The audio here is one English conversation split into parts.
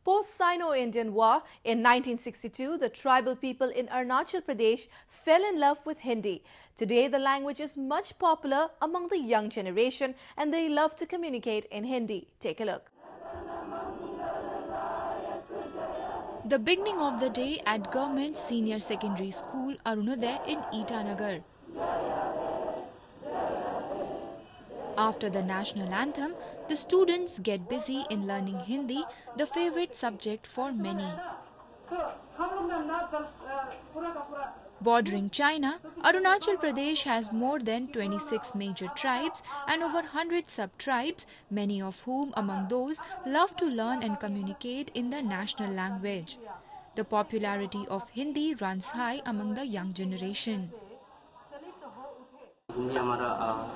Post-Sino-Indian War in 1962, the tribal people in Arunachal Pradesh fell in love with Hindi. Today, the language is much popular among the young generation and they love to communicate in Hindi. Take a look. The beginning of the day at Government Senior Secondary School Arunachal in Itanagar. After the national anthem, the students get busy in learning Hindi, the favorite subject for many. Bordering China, Arunachal Pradesh has more than 26 major tribes and over 100 sub-tribes, many of whom among those love to learn and communicate in the national language. The popularity of Hindi runs high among the young generation. Hindi हमारा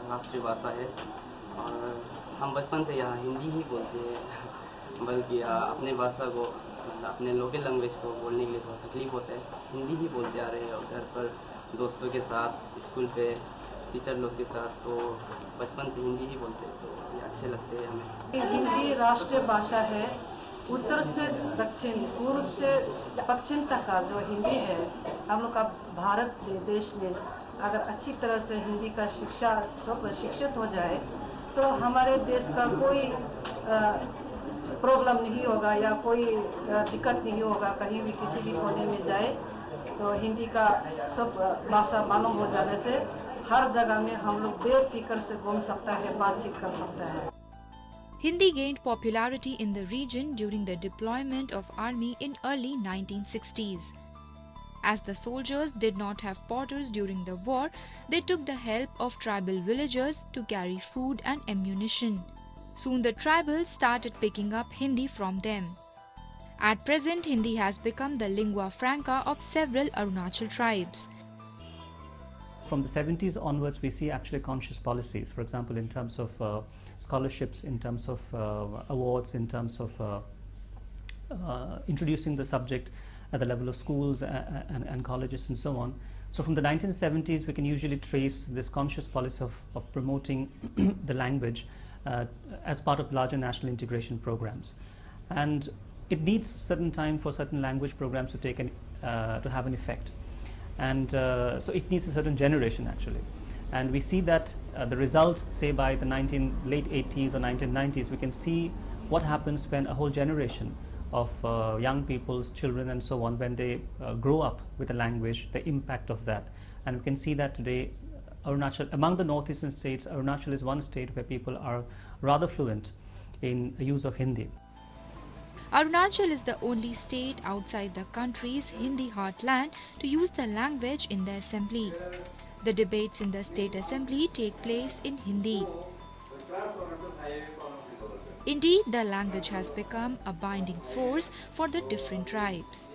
राष्ट्रीय भाषा है और हम बचपन से यहाँ हिंदी ही बोलते हैं, बल्कि अपने भाषा को अपने लोकल लैंग्वेज को बोलने के लिए थोड़ा तकलीफ होता है। हिंदी ही बोलते आ रहे हैं और घर पर दोस्तों के साथ, स्कूल पे टीचर लोग के साथ, तो बचपन से हिंदी ही बोलते हैं, तो ये अच्छे लगते हैं हमें। हिंदी राष्ट्रीय भाषा है। उत्तर से दक्षिण, पूर्व से पश्चिम तक का जो हिंदी है, हम लोग का भारत देश में अगर अच्छी तरह से हिंदी का शिक्षा सब शिक्षित हो जाए तो हमारे देश का कोई प्रॉब्लम नहीं होगा या कोई दिक्कत नहीं होगा। कहीं भी किसी भी कोने में जाए तो हिंदी का सब भाषा मालूम हो जाने से हर जगह में हम लोग बेफिक्र से घूम सकता है, बातचीत कर सकता है। Hindi gained popularity in the region during the deployment of army in early 1960s. As the soldiers did not have potters during the war, they took the help of tribal villagers to carry food and ammunition. Soon the tribals started picking up Hindi from them. At present, Hindi has become the lingua franca of several Arunachal tribes. From the 70s onwards, we see actually conscious policies, for example, in terms of scholarships, in terms of awards, in terms of introducing the subject at the level of schools and colleges and so on. So from the 1970s, we can usually trace this conscious policy of promoting the language as part of larger national integration programs. And it needs certain time for certain language programs to take to have an effect. And so it needs a certain generation actually. And we see that the result, say by the late 80s or 1990s, we can see what happens when a whole generation of young people's children and so on, when they grow up with a language, the impact of that. And we can see that today, Arunachal, among the northeastern states, Arunachal is one state where people are rather fluent in use of Hindi. Arunachal is the only state outside the country's Hindi heartland to use the language in the assembly. The debates in the state assembly take place in Hindi. Indeed, the language has become a binding force for the different tribes.